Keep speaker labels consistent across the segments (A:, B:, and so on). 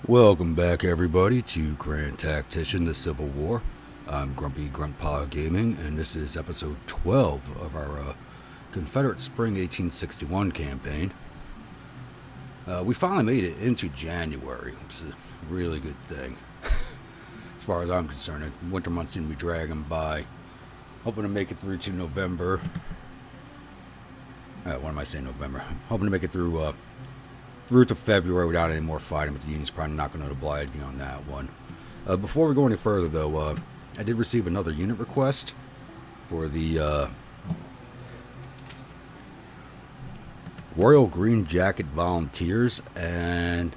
A: Welcome back, everybody, to Grand Tactician, the Civil War. I'm Grumpy Gruntpaw Gaming, and this is episode 12 of our Confederate Spring 1861 campaign. We finally made it into January, which is a really good thing. As far as I'm concerned, the winter months seem to be dragging by. Hoping to make it through to November. What am I saying, November? I'm hoping to make it through to February without any more fighting, but the Union's probably not going to oblige me on that one. Before we go any further, though, I did receive another unit request for the Royal Green Jacket Volunteers, and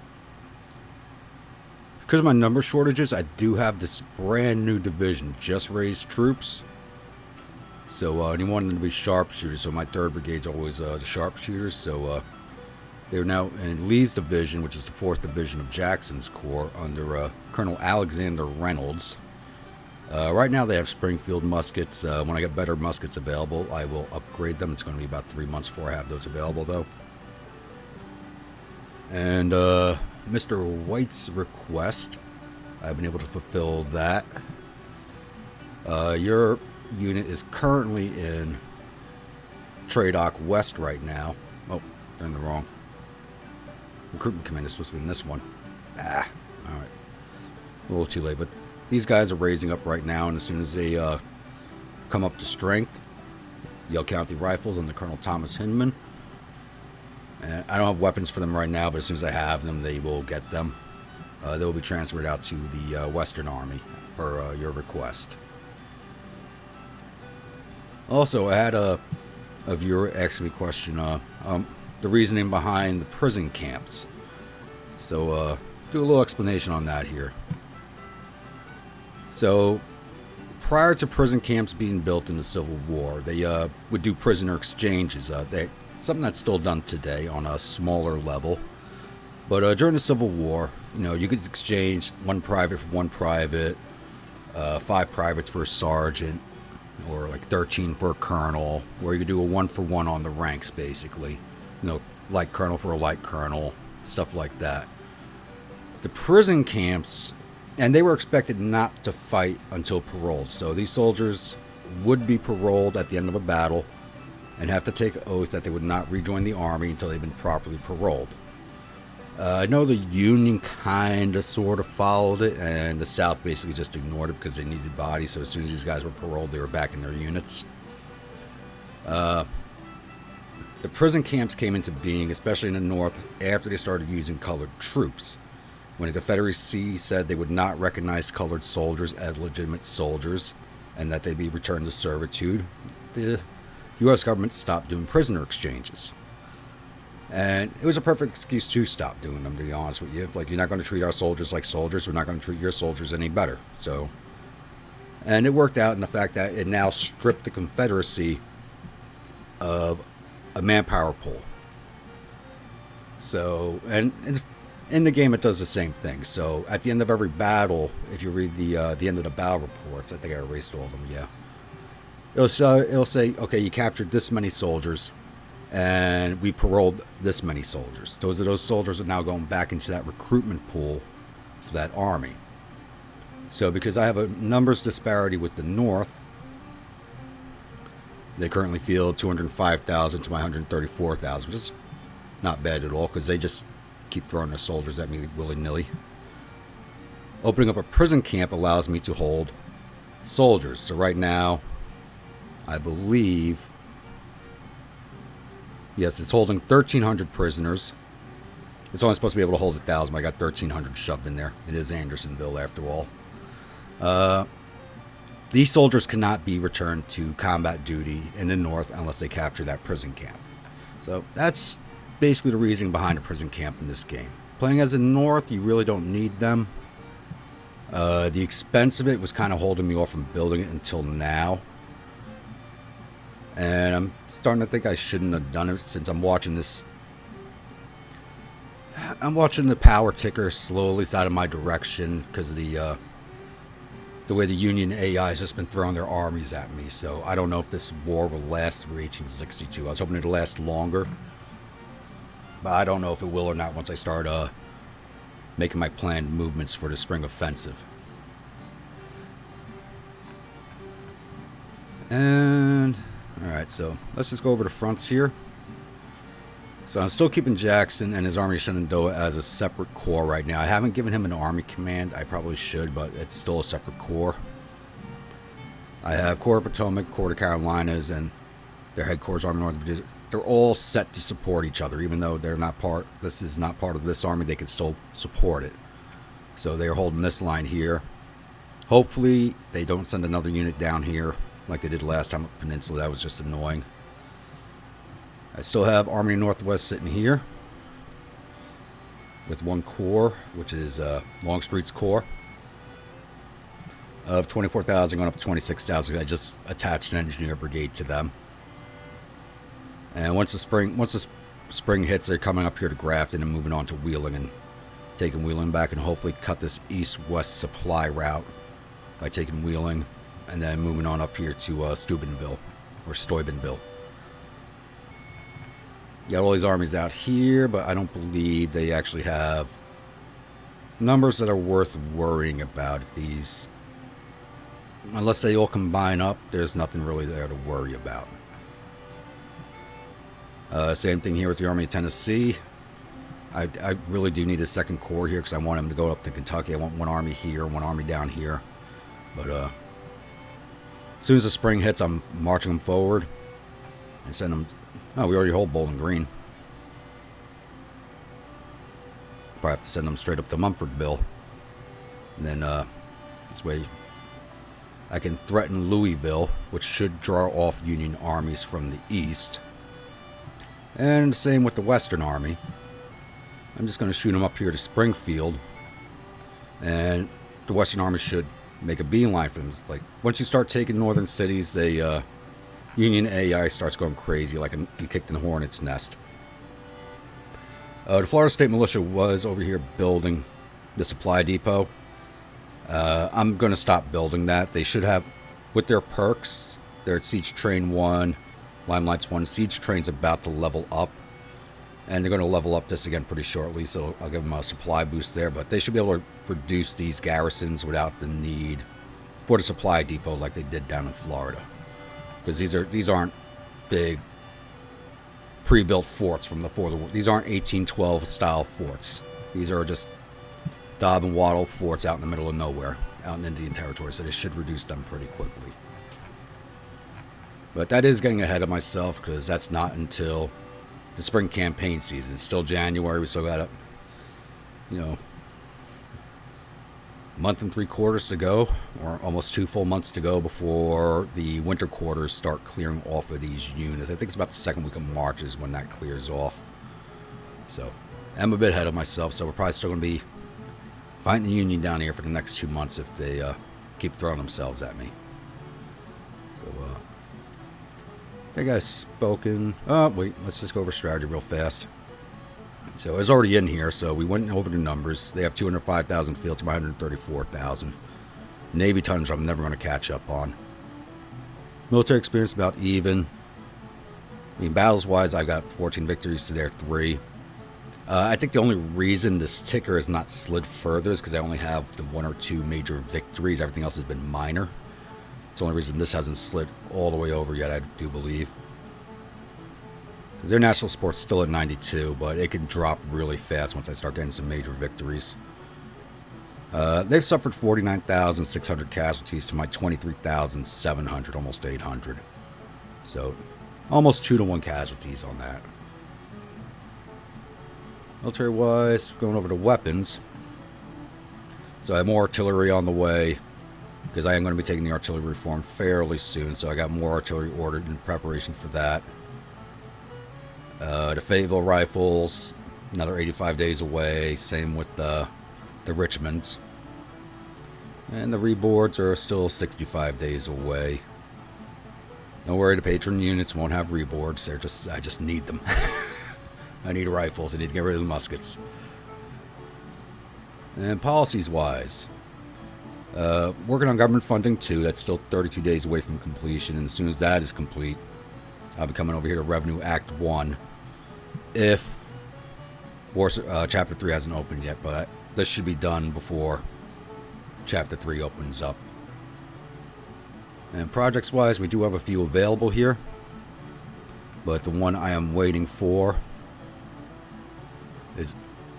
A: because of my number shortages, I do have this brand new division, just raised troops. So he wanted them to be sharpshooters, so my 3rd Brigade's always the sharpshooters, so they're now in Lee's division, which is the 4th Division of Jackson's Corps, under Colonel Alexander Reynolds. Right now they have Springfield muskets. When I get better muskets available, I will upgrade them. It's going to be about 3 months before I have those available, though. And Mr. White's request, I've been able to fulfill that. Your unit is currently in Tradoc West right now. Oh, they're in the wrong. Recruitment command is supposed to be in this one. Alright. A little too late, but these guys are raising up right now, and as soon as they come up to strength, Yale County Rifles under Colonel Thomas Hinman. And I don't have weapons for them right now, but as soon as I have them, they will get them. They will be transferred out to the Western Army, per your request. Also, I had a viewer ask me a question, the reasoning behind the prison camps. So, do a little explanation on that here. So, prior to prison camps being built in the Civil War, they would do prisoner exchanges. Something that's still done today on a smaller level. But during the Civil War, you could exchange 1 private for 1 private, 5 privates for a sergeant, or like 13 for a colonel, or you could do a 1-for-1 on the ranks, basically. Light colonel for a light colonel, stuff like that. The prison camps, and they were expected not to fight until paroled. So these soldiers would be paroled at the end of a battle and have to take an oath that they would not rejoin the army until they've been properly paroled. I know the Union kind of sort of followed it, and the South basically just ignored it because they needed bodies. So as soon as these guys were paroled, they were back in their units. The prison camps came into being, especially in the North, after they started using colored troops. When the Confederacy said they would not recognize colored soldiers as legitimate soldiers and that they'd be returned to servitude, the U.S. government stopped doing prisoner exchanges. And it was a perfect excuse to stop doing them, to be honest with you. Like, you're not going to treat our soldiers like soldiers. We're not going to treat your soldiers any better. So, and it worked out in the fact that it now stripped the Confederacy of a manpower pool. So, and in the game it does the same thing. So at the end of every battle, if you read the end of the battle reports, I think I erased all of them, yeah. It'll say, okay, you captured this many soldiers, and we paroled this many soldiers. Those soldiers are now going back into that recruitment pool for that army. So because I have a numbers disparity with the North, they currently field 205,000 to my 134,000, which is not bad at all, because they just keep throwing their soldiers at me willy-nilly. Opening up a prison camp allows me to hold soldiers. So right now, I believe, yes, it's holding 1,300 prisoners. It's only supposed to be able to hold 1,000, but I got 1,300 shoved in there. It is Andersonville, after all. These soldiers cannot be returned to combat duty in the North unless they capture that prison camp. So that's basically the reasoning behind a prison camp in this game. Playing as a North, you really don't need them. The expense of it was kind of holding me off from building it until now. And I'm starting to think I shouldn't have done it, since I'm watching this. I'm watching the power ticker slowly side of my direction because of the way the Union AI has just been throwing their armies at me. So I don't know if this war will last through 1862. I was hoping it'll last longer, but I don't know if it will or not once I start making my planned movements for the spring offensive. And alright, so let's just go over the fronts here. So I'm still keeping Jackson and his Army of Shenandoah as a separate corps right now. I haven't given him an army command. I probably should, but it's still a separate corps. I have Corps of Potomac, Corps of Carolinas, and their headquarters, Army North Virginia. They're all set to support each other, even though they're not part. This is not part of this army. They can still support it. So they're holding this line here. Hopefully, they don't send another unit down here like they did last time at Peninsula. That was just annoying. I still have Army Northwest sitting here with one corps, which is Longstreet's corps of 24,000 going up to 26,000. I just attached an engineer brigade to them. And once the spring hits, they're coming up here to Grafton and moving on to Wheeling and taking Wheeling back, and hopefully cut this east-west supply route by taking Wheeling and then moving on up here to Steubenville or Steubenville. Got all these armies out here, but I don't believe they actually have numbers that are worth worrying about. If these, unless they all combine up, there's nothing really there to worry about. Same thing here with the Army of Tennessee. I really do need a second corps here because I want them to go up to Kentucky. I want one army here, one army down here. But as soon as the spring hits, I'm marching them forward and send them. Oh, we already hold Bowling Green. Probably have to send them straight up to Mumfordville. And then this way I can threaten Louisville, which should draw off Union armies from the east. And same with the Western Army. I'm just going to shoot them up here to Springfield. And the Western Army should make a beeline for them. It's like, once you start taking northern cities, they Union AI starts going crazy, like you kicked in the hornet's nest. The Florida State Militia was over here building the supply depot. I'm going to stop building that. They should have, with their perks, they're at Siege Train 1, Limelight's 1. Siege Train's about to level up. And they're going to level up this again pretty shortly, so I'll give them a supply boost there. But they should be able to produce these garrisons without the need for the supply depot like they did down in Florida. Because these aren't big pre-built forts from before the war. These aren't 1812 style forts. These are just daub and wattle forts out in the middle of nowhere, out in Indian Territory. So they should reduce them pretty quickly. But that is getting ahead of myself because that's not until the spring campaign season. It's still January. We still got month and 3/4 to go, or almost 2 full months to go before the winter quarters start clearing off of these units. I think it's about the second week of March is when that clears off. So I'm a bit ahead of myself, so we're probably still going to be fighting the Union down here for the next 2 months if they keep throwing themselves at me. So I think I've spoken. Wait, let's just go over strategy real fast. So it's already in here, so we went over the numbers. They have 205,000 field to 134,000. Navy tonnage I'm never going to catch up on. Military experience about even. I mean, battles-wise, I've got 14 victories to their 3. I think the only reason this ticker has not slid further is because I only have the 1 or 2 major victories. Everything else has been minor. It's the only reason this hasn't slid all the way over yet, I do believe. Their national support's still at 92, but it can drop really fast once I start getting some major victories. They've suffered 49,600 casualties to my 23,700, almost 800. So, almost 2-to-1 casualties on that. Military-wise, going over to weapons. So I have more artillery on the way, because I am going to be taking the artillery reform fairly soon, so I got more artillery ordered in preparation for that. The Fayetteville rifles, another 85 days away. Same with the Richmonds. And the reboards are still 65 days away. Don't worry, the patron units won't have reboards. I just need them. I need rifles. I need to get rid of the muskets. And policies-wise, working on government funding too. That's still 32 days away from completion. And as soon as that is complete, I'll be coming over here to Revenue Act 1. If Chapter 3 hasn't opened yet, but this should be done before Chapter 3 opens up. And projects-wise, we do have a few available here, but the one I am waiting for is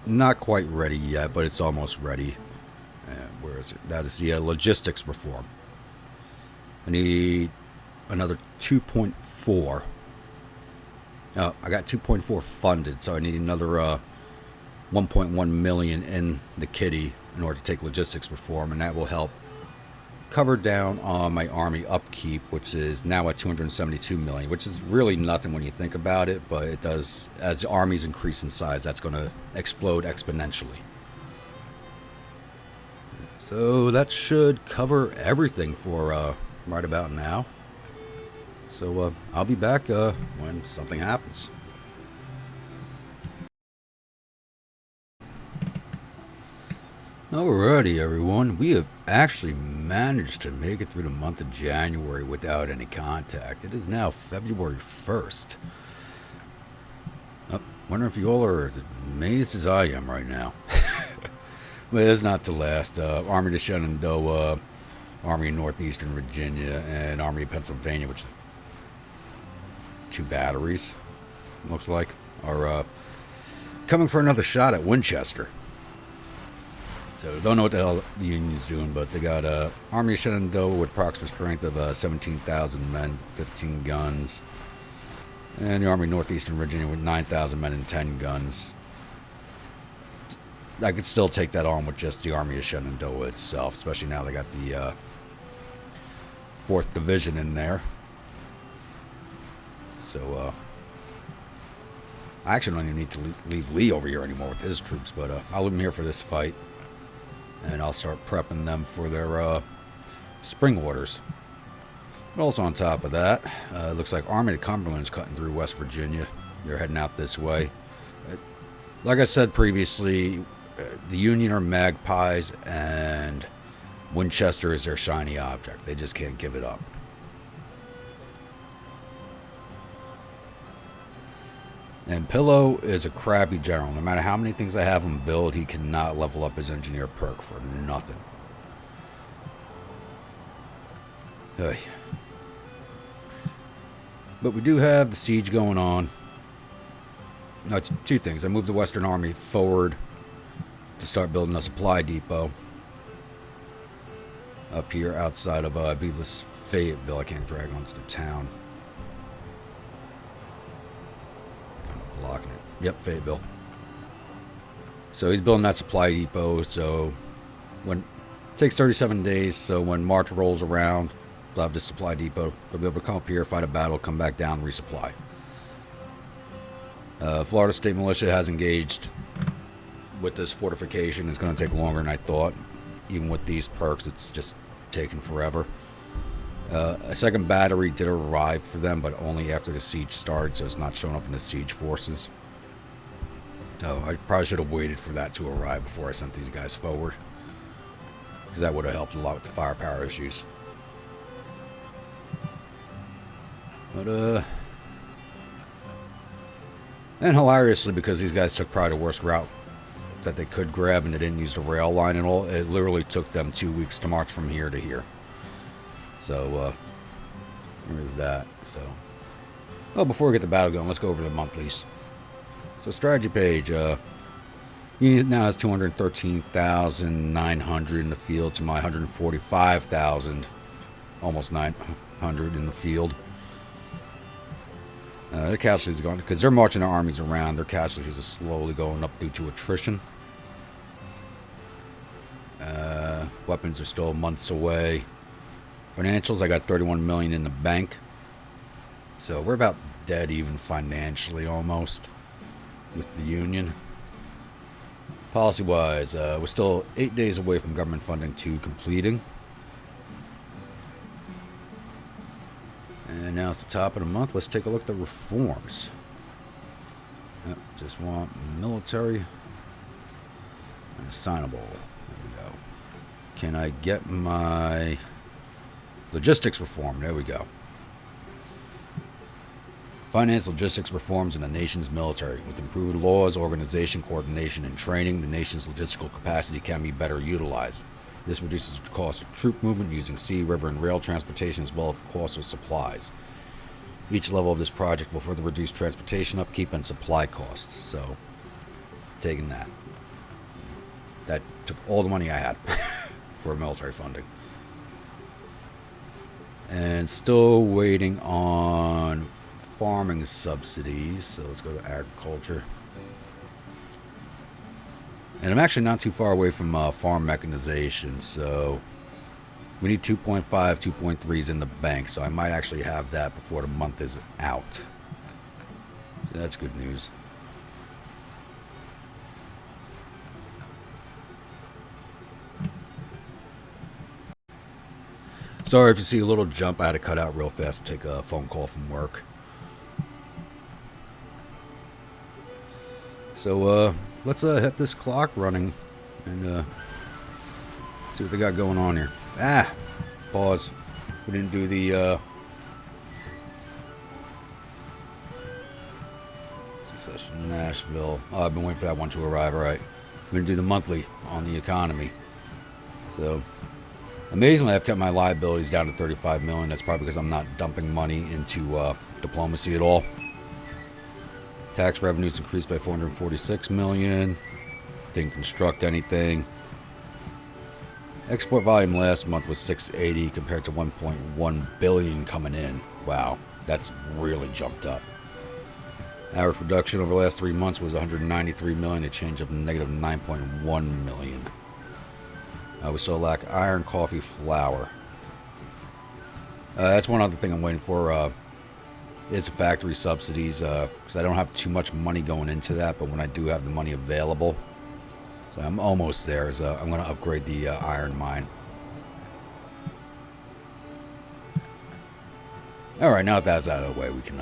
A: not quite ready yet, but it's almost ready. Where is it? That is the logistics reform. I need another 2.4. I got 2.4 funded, so I need another 1.1 million in the kitty in order to take logistics reform, and that will help cover down on my army upkeep, which is now at 272 million, which is really nothing when you think about it, but it does, as armies increase in size, that's going to explode exponentially. So that should cover everything for right about now. So I'll be back when something happens. Alrighty, everyone. We have actually managed to make it through the month of January without any contact. It is now February 1st. I wonder if you all are as amazed as I am right now. But it's not to last. Army of Shenandoah, Army of Northeastern Virginia, and Army of Pennsylvania, which is 2 batteries, looks like, are coming for another shot at Winchester. So don't know what the hell the Union's doing, but they got Army of Shenandoah with approximate strength of 17,000 men, 15 guns. And the Army of Northeastern Virginia with 9,000 men and 10 guns. I could still take that on with just the Army of Shenandoah itself, especially now they got the 4th Division in there. So, I actually don't even need to leave Lee over here anymore with his troops, but I'll leave him here for this fight. And I'll start prepping them for their spring orders. But also on top of that, it looks like Army of Cumberland is cutting through West Virginia. They're heading out this way. Like I said previously, the Union are magpies, and Winchester is their shiny object. They just can't give it up. And Pillow is a crappy general. No matter how many things I have him build, he cannot level up his engineer perk for nothing. Hey. But we do have the siege going on. No, it's 2 things. I moved the Western Army forward to start building a supply depot up here outside of, I believe, this Fayetteville. I can't drag onto the town. Blocking it. Yep, Fayetteville. So he's building that supply depot. So when it takes 37 days, so when March rolls around, they'll have this supply depot. They'll be able to come up here, fight a battle, come back down, resupply. Florida State Militia has engaged with this fortification. It's going to take longer than I thought. Even with these perks, it's just taking forever. A second battery did arrive for them, but only after the siege started, so it's not showing up in the siege forces. So I probably should have waited for that to arrive before I sent these guys forward, because that would have helped a lot with the firepower issues. But and hilariously, because these guys took probably the worst route that they could grab, and they didn't use the rail line and all, it literally took them 2 weeks to march from here to here. So, there's that. So, well, before we get the battle going, let's go over the monthlies. So, strategy page. Unit now has 213,900 in the field to my 145,000, almost 900 in the field. Their casualties are going, because they're marching their armies around. Their casualties are slowly going up due to attrition. Weapons are still months away. Financials, I got 31 million in the bank. So we're about dead even financially almost with the Union. Policy-wise, we're still 8 days away from government funding 2 completing. And now it's the top of the month. Let's take a look at the reforms. Yep, just want military and assignable. There we go. Can I get my logistics reform? There we go. Finance logistics reforms in the nation's military. With improved laws, organization, coordination, and training, the nation's logistical capacity can be better utilized. This reduces the cost of troop movement using sea, river, and rail transportation as well as the cost of supplies. Each level of this project will further reduce transportation upkeep and supply costs. So, taking that. That took all the money I had for military funding. And still waiting on farming subsidies. So let's go to agriculture. And I'm actually not too far away from farm mechanization. So we need 2.5, 2.3s in the bank. So I might actually have that before the month is out. So that's good news. Sorry if you see a little jump. I had to cut out real fast to take a phone call from work. So let's hit this clock running and see what they got going on here. Pause. We didn't do the Succession Nashville. Oh, I've been waiting for that one to arrive. All right, we're gonna do the monthly on the economy. So amazingly, I've kept my liabilities down to 35 million. That's probably because I'm not dumping money into diplomacy at all. Tax revenues increased by 446 million. Didn't construct anything. Export volume last month was 680 compared to 1.1 billion coming in. Wow, that's really jumped up. Average production over the last 3 months was 193 million, a change of negative 9.1 million. We still lack iron, coffee, flour. That's one other thing I'm waiting for. Is the factory subsidies, because I don't have too much money going into that, but when I do have the money available, so I'm almost there. I'm going to upgrade the iron mine. Alright, now that that's out of the way, we can,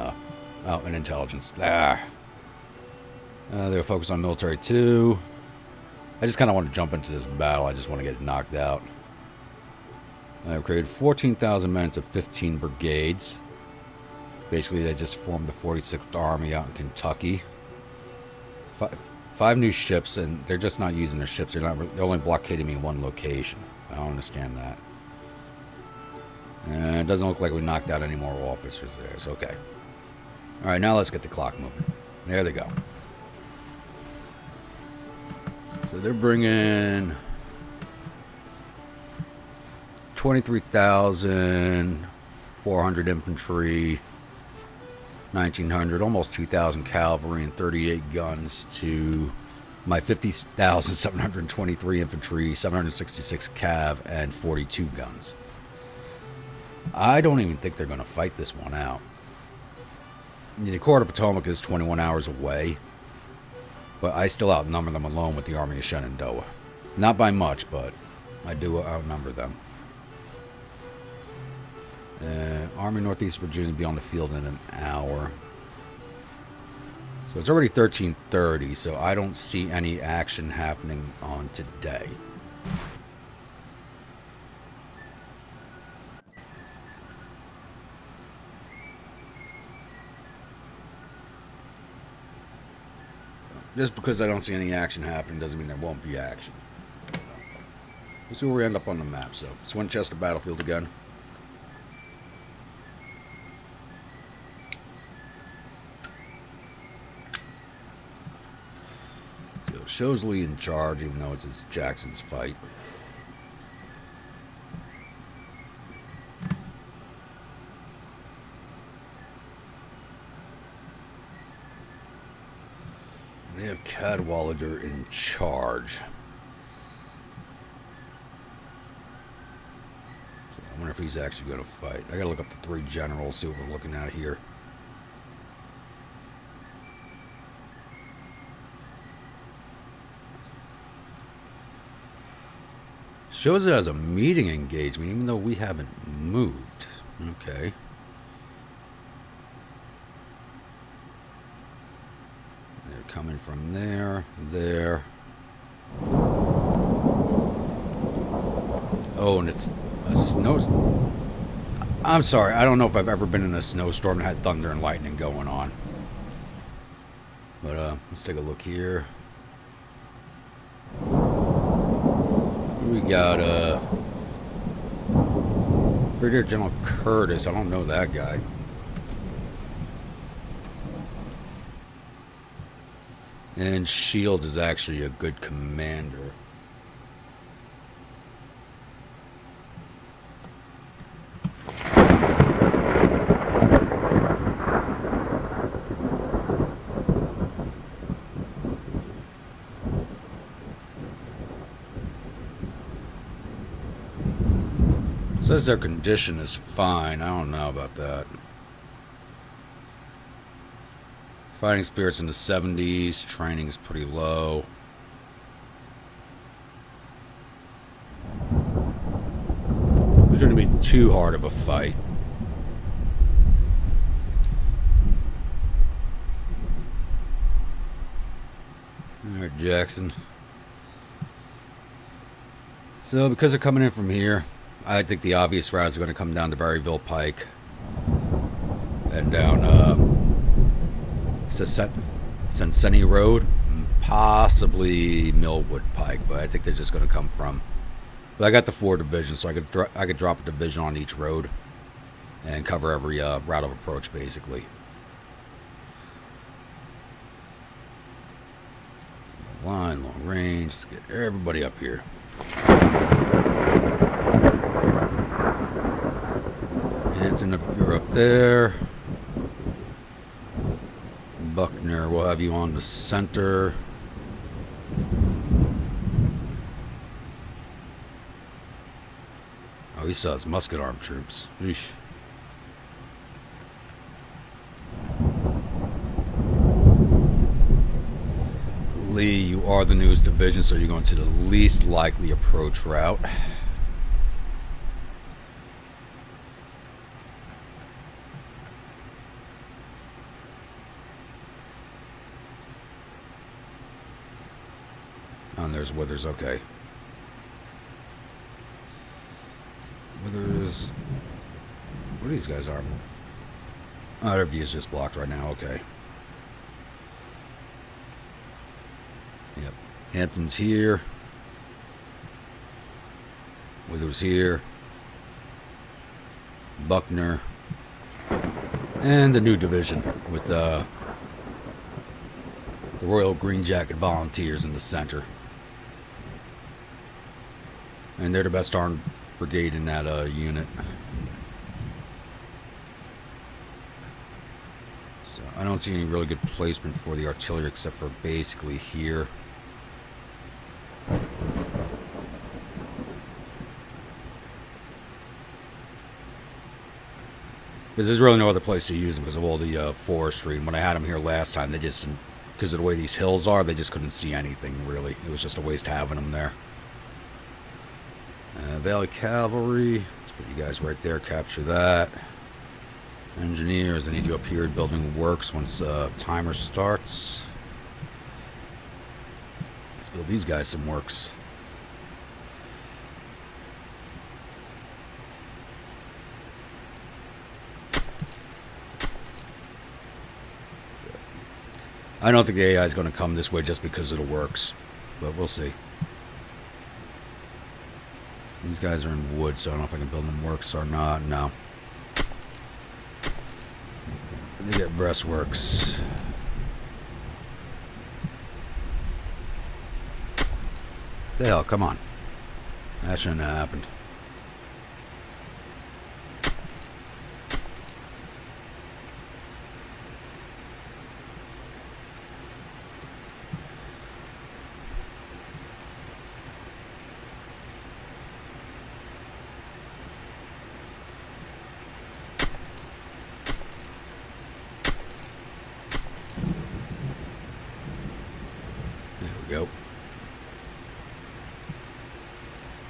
A: and intelligence. They're focused on military too. I just kind of want to jump into this battle. I just want to get it knocked out. I've created 14,000 men to 15 brigades. Basically, they just formed the 46th Army out in Kentucky. Five new ships, and they're just not using their ships. They're only blockading me in one location. I don't understand that. And it doesn't look like we knocked out any more officers there. It's okay. All right, now let's get the clock moving. There they go. So they're bringing 23,400 infantry, 1,900, almost 2,000 cavalry, and 38 guns to my 50,723 infantry, 766 cav, and 42 guns. I don't even think they're going to fight this one out. The Corps of Potomac is 21 hours away, but I still outnumber them alone with the Army of Shenandoah. Not by much, but I do outnumber them. Army Northeast Virginia will be on the field in an hour. So it's already 13:30, so I don't see any action happening on today. Just because I don't see any action happening doesn't mean there won't be action. Let's see where we end up on the map. So it's Winchester battlefield again. So shows Lee in charge, even though it's Jackson's fight. They have Cadwallader in charge. So I wonder if he's actually going to fight. I gotta look up the three generals, see what we're looking at here. Shows it as a meeting engagement, even though we haven't moved. Okay. Coming from there. Oh, and it's a snow. I'm sorry, I don't know if I've ever been in a snowstorm that had thunder and lightning going on. But let's take a look here. We got Brigadier General Curtis. I don't know that guy. And Shields is actually a good commander. Says their condition is fine. I don't know about that. Fighting spirit's in the 70s. Training is pretty low. It shouldn't be too hard of a fight. Alright, Jackson. So because they're coming in from here, I think the obvious routes are going to come down to Berryville Pike and down Cincinnati Road, possibly Millwood Pike, but I think they're just going to come from. But I got the 4 divisions, so I could drop a division on each road and cover every route of approach, basically. Line, long range, let's get everybody up here. Hampton, you're up there. Buckner, we'll have you on the center. Oh, he still has musket arm troops. Eesh. Lee, you are the newest division, so you're going to the least likely approach route. And there's Withers, okay. Withers. What these guys are? Oh, their view is just blocked right now, okay. Yep. Hampton's here. Withers here. Buckner. And the new division with the Royal Green Jacket Volunteers in the center. And they're the best armed brigade in that unit. So I don't see any really good placement for the artillery except for basically here. Because there's really no other place to use them because of all the forestry. And when I had them here last time, they just, because of the way these hills are, they just couldn't see anything really. It was just a waste having them there. Valley Cavalry, let's put you guys right there, capture that. Engineers, I need you up here building works once timer starts. Let's build these guys some works. I don't think the AI is going to come this way just because of the works, but we'll see. These guys are in wood, so I don't know if I can build them works or not. No. They get breastworks. The hell, come on. That shouldn't have happened. Go.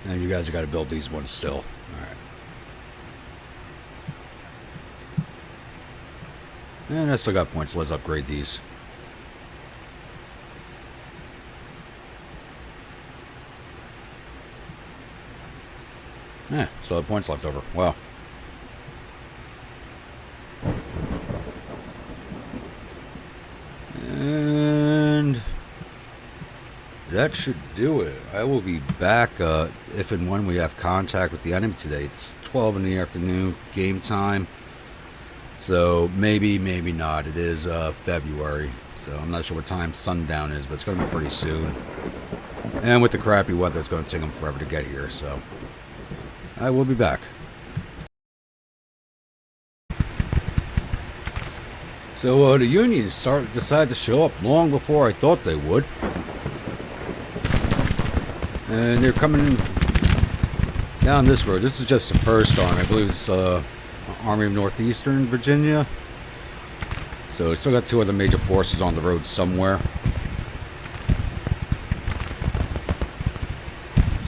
A: And you guys have got to build these ones still. Alright. And I still got points. Let's upgrade these. Still have points left over. Wow. that should do it. I will be back if and when we have contact with the enemy today. It's 12 in the afternoon, game time. So maybe not. It is February, so I'm not sure what time sundown is, but it's going to be pretty soon. And with the crappy weather, it's going to take them forever to get here, so I will be back. So the Unions decided to show up long before I thought they would. And they're coming down this road. This is just the first army. I believe it's Army of Northeastern Virginia. So it's still got two other major forces on the road somewhere.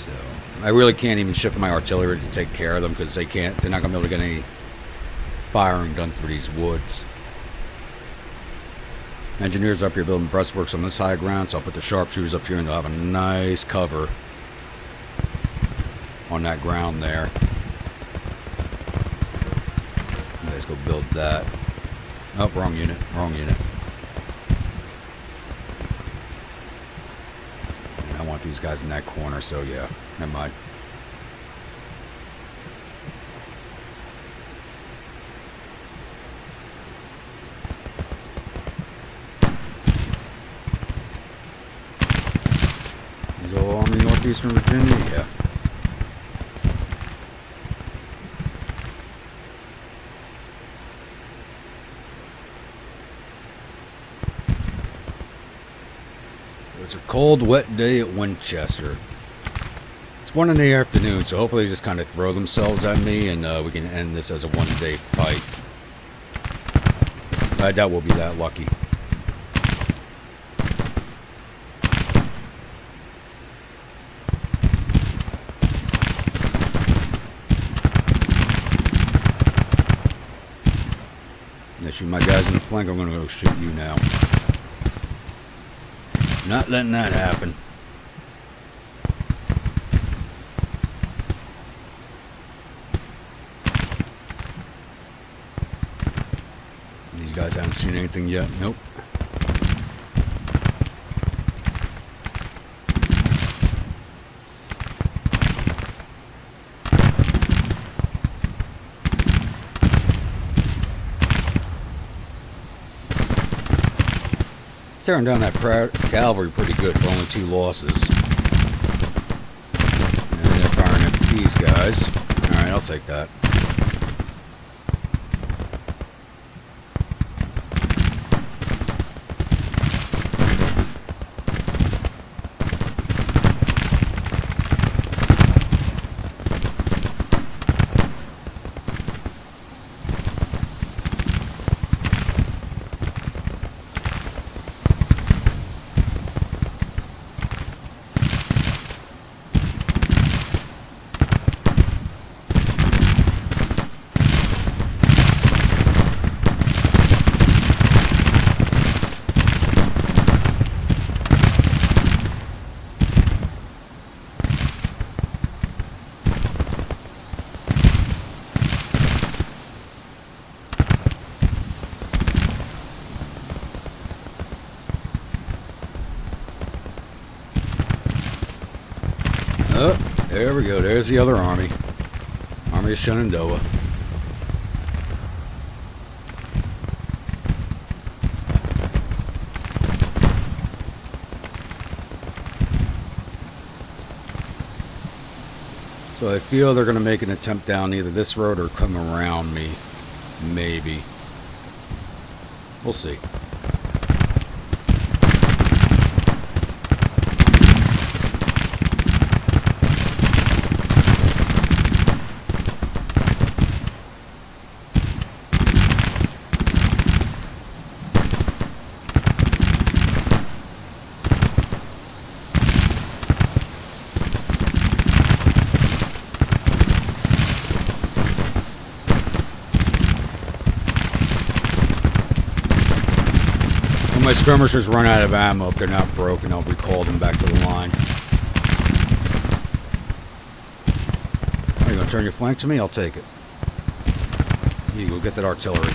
A: So I really can't even shift my artillery to take care of them because they're not going to be able to get any firing done through these woods. Engineers up here building breastworks on this high ground, so I'll put the sharpshooters up here and they'll have a nice cover on that ground there. Let's go build that. Oh, wrong unit. And I want these guys in that corner, so yeah, never mind. These all Army Northeastern Virginia, yeah. It's a cold, wet day at Winchester. It's 1 in the afternoon, so hopefully they just kind of throw themselves at me and we can end this as a one-day fight. I doubt we'll be that lucky. They shoot my guys in the flank, I'm going to go shoot you now. Not letting that happen. These guys haven't seen anything yet. Nope. Tearing down that cavalry pretty good for only 2 losses. And they're firing at these guys. Alright, I'll take that. Oh, there we go. There's the other army. Army of Shenandoah. So I feel they're going to make an attempt down either this road or come around me. Maybe. We'll see. My skirmishers run out of ammo. If they're not broken, I'll recall them back to the line. Are you going to turn your flank to me? I'll take it. You go get that artillery.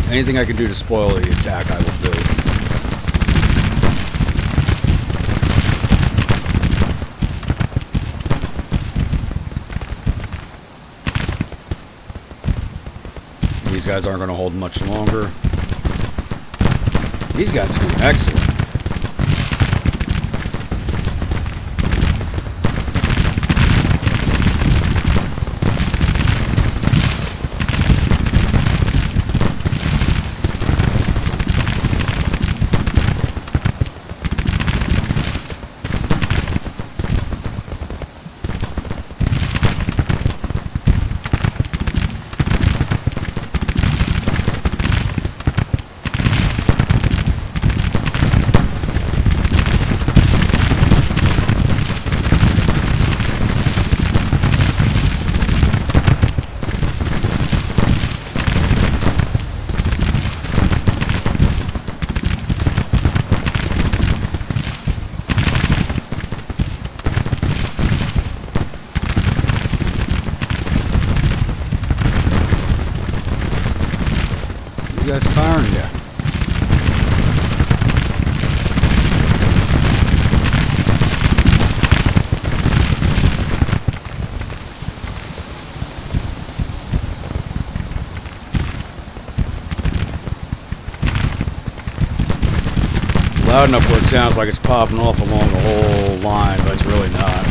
A: Anything I can do to spoil the attack, I will do. These guys aren't going to hold much longer. These guys are doing excellent. You guys firing yet? Loud enough where it sounds like it's popping off along the whole line, but it's really not.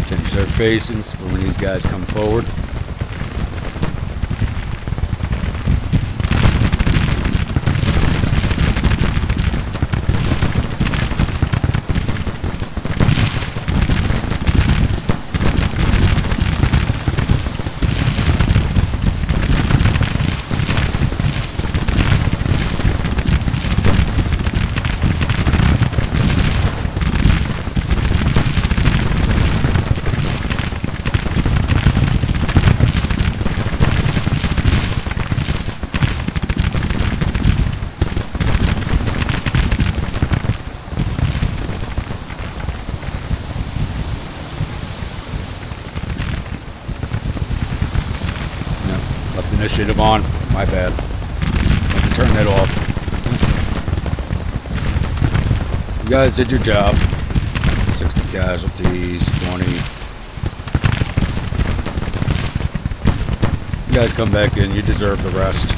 A: Change their facings for when these guys come forward. Initiative on. My bad. I can turn that off. You guys did your job. 60 casualties, 20. You guys come back in. You deserve the rest.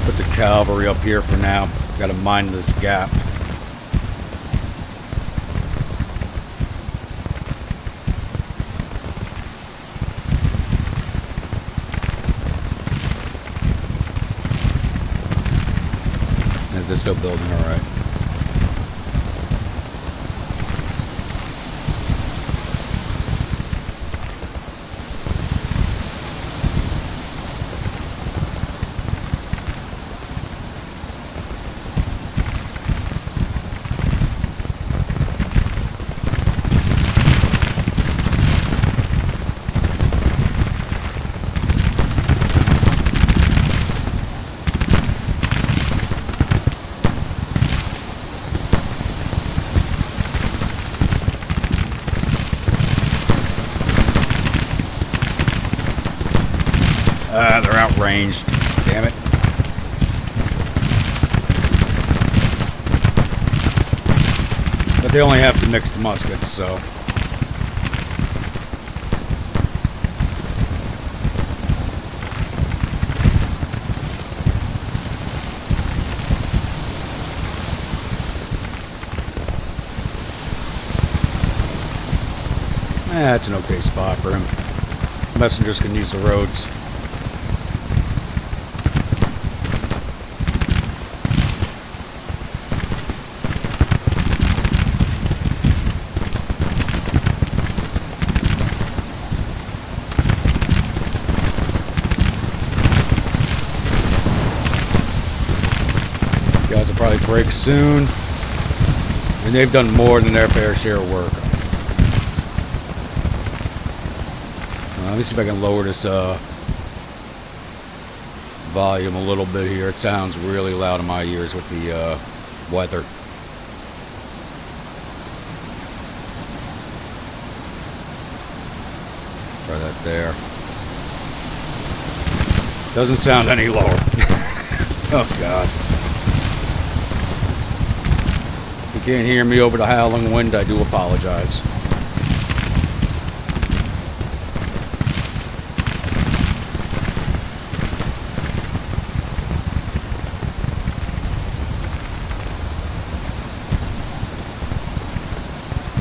A: Put the cavalry up here for now. Got to mind this gap. And they're still building, all right. They're outranged. Damn it. But they only have the mixed muskets, so. That's an okay spot for him. Messengers can use the roads. Guys will probably break soon. And they've done more than their fair share of work. Let me see if I can lower this volume a little bit here. It sounds really loud in my ears with the weather. Try that there. Doesn't sound any lower. Oh God. If you can't hear me over the howling wind, I do apologize.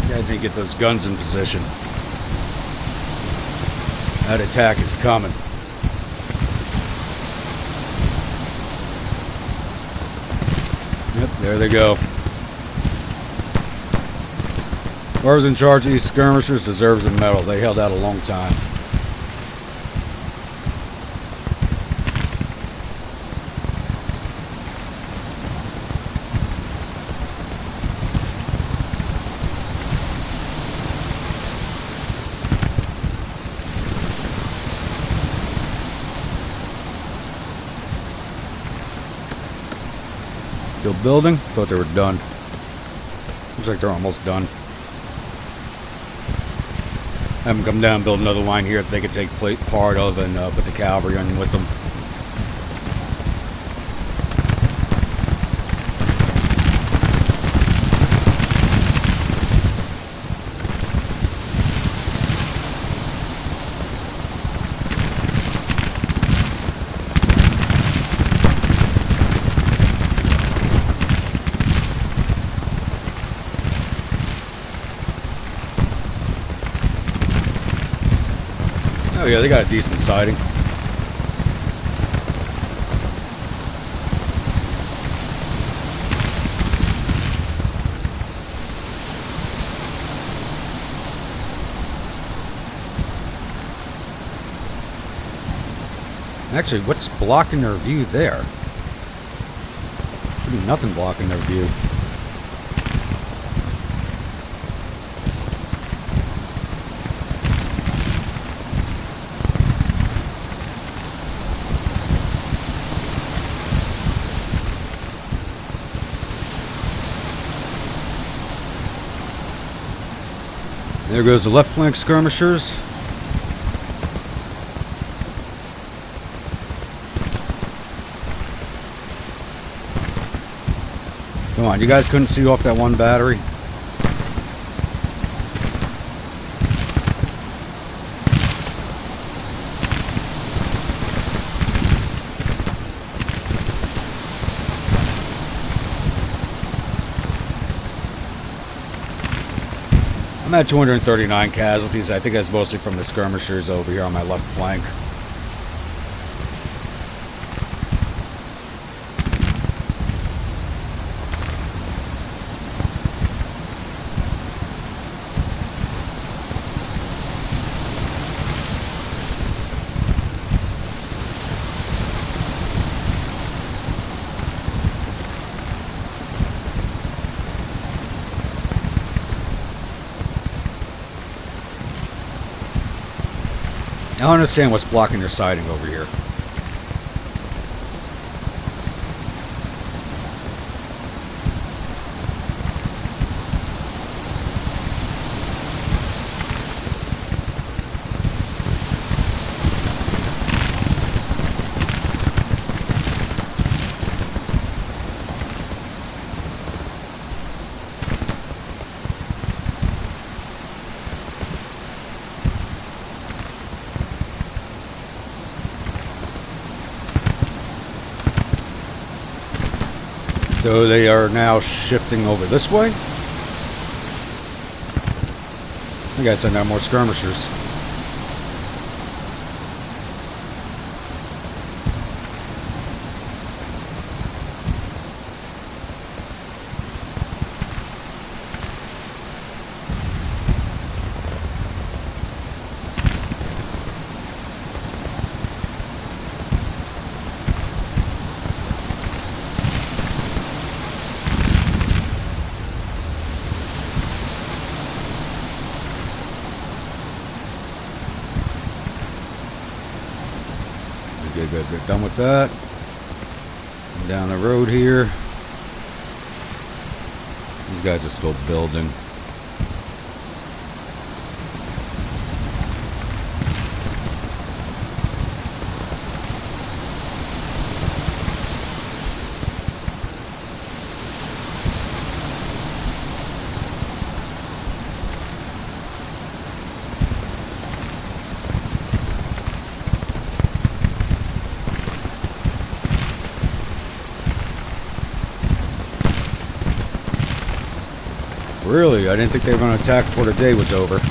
A: Guys need to get those guns in position. That attack is coming. Yep, there they go. Whoever's in charge of these skirmishers deserves a medal. They held out a long time. Still building? Thought they were done. Looks like they're almost done. Have them come down and build another line here that they could take part of and put the cavalry in with them. Oh yeah, they got a decent siding. Actually, what's blocking their view there? Should be nothing blocking their view. There goes the left flank skirmishers. Come on, you guys couldn't see off that one battery? I'm at 239 casualties. I think that's mostly from the skirmishers over here on my left flank. I don't understand what's blocking their siding over here. So they are now shifting over this way. I gotta send out more skirmishers. good. They're done with that. Down the road here. These guys are still building. Really? I didn't think they were going to attack before the day was over. No,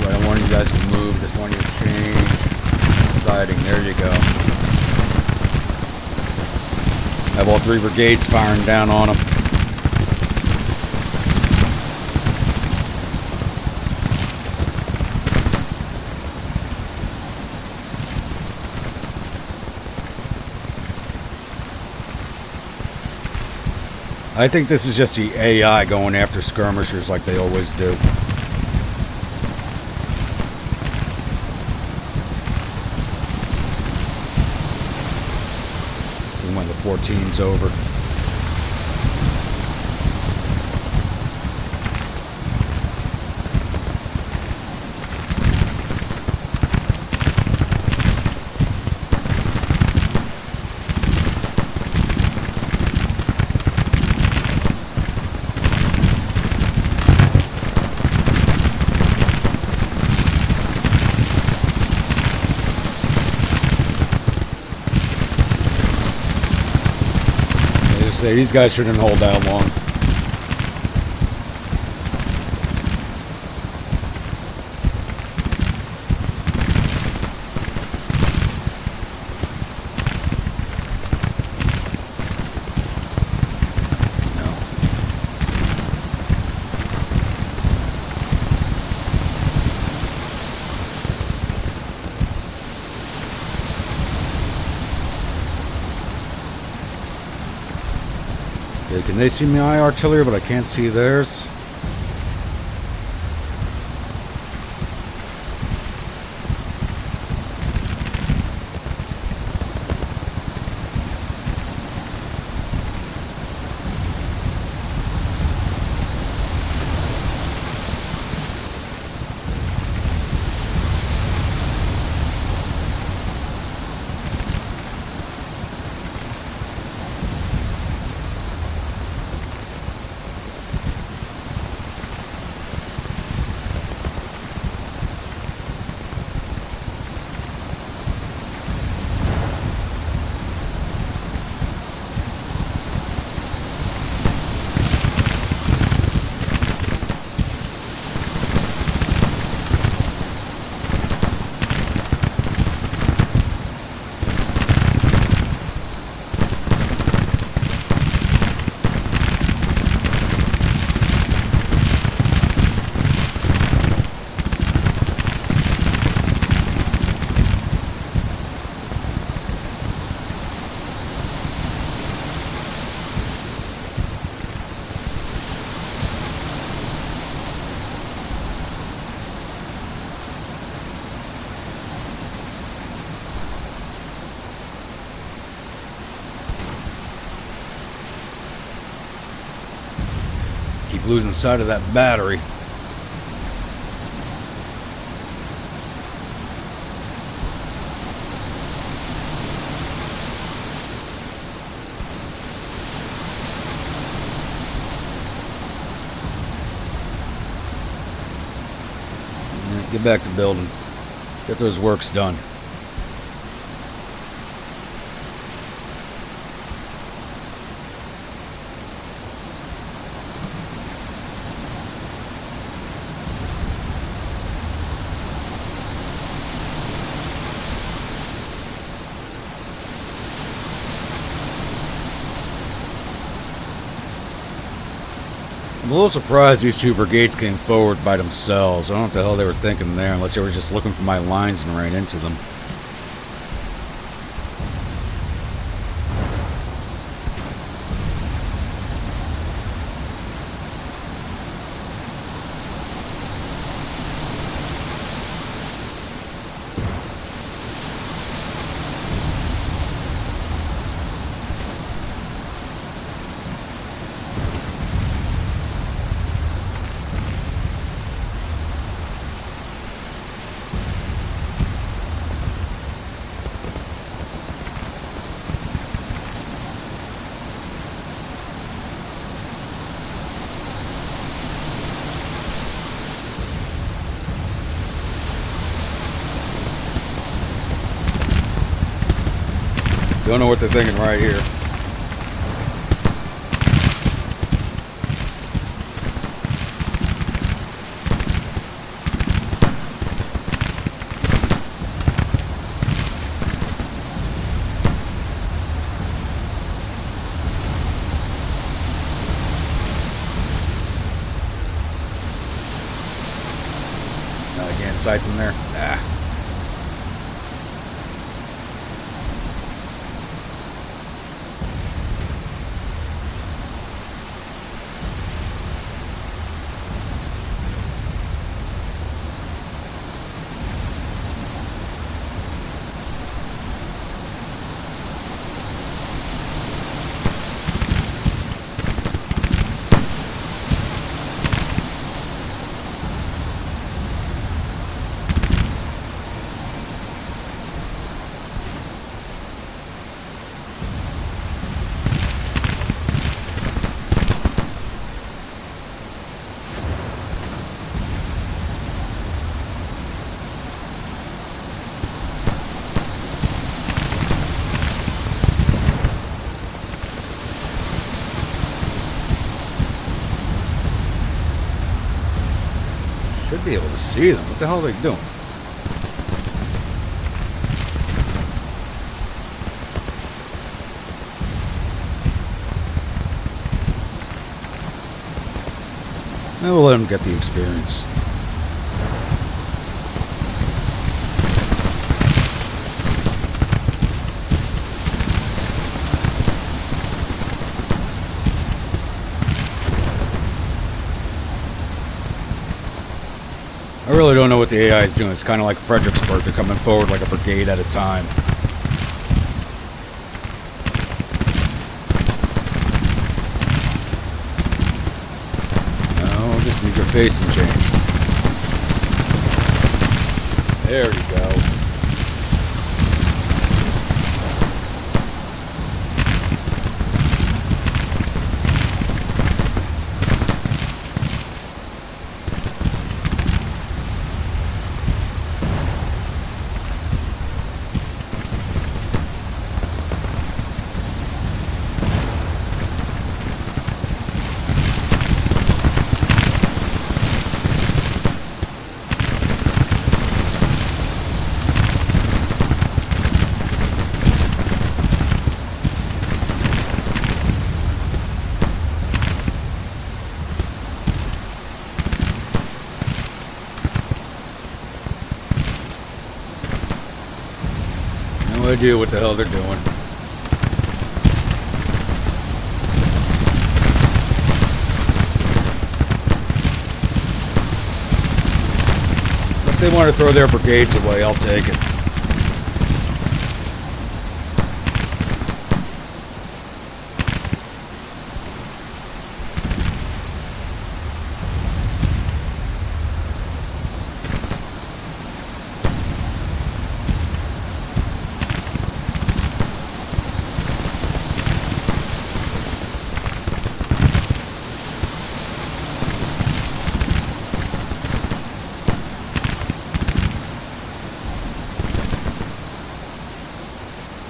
A: I don't want you guys to move. Just want you to change. There you go. Have all 3 brigades firing down on them. I think this is just the AI going after skirmishers like they always do. When the 14's over. These guys shouldn't hold that long. Okay, can they see my artillery, but I can't see theirs? Keep losing sight of that battery. Get back to building. Get those works done. I'm a little surprised these two brigades came forward by themselves. I don't know what the hell they were thinking there, unless they were just looking for my lines and ran into them. Don't know what they're thinking right here. I can't sight from there. Nah. Should be able to see them. What the hell are they doing? And we'll let them get the experience. I really don't know what the AI is doing. It's kind of like Fredericksburg. They're coming forward like a brigade at a time. No, just need your facing changed. There you go. No idea what the hell they're doing. If they want to throw their brigades away, I'll take it.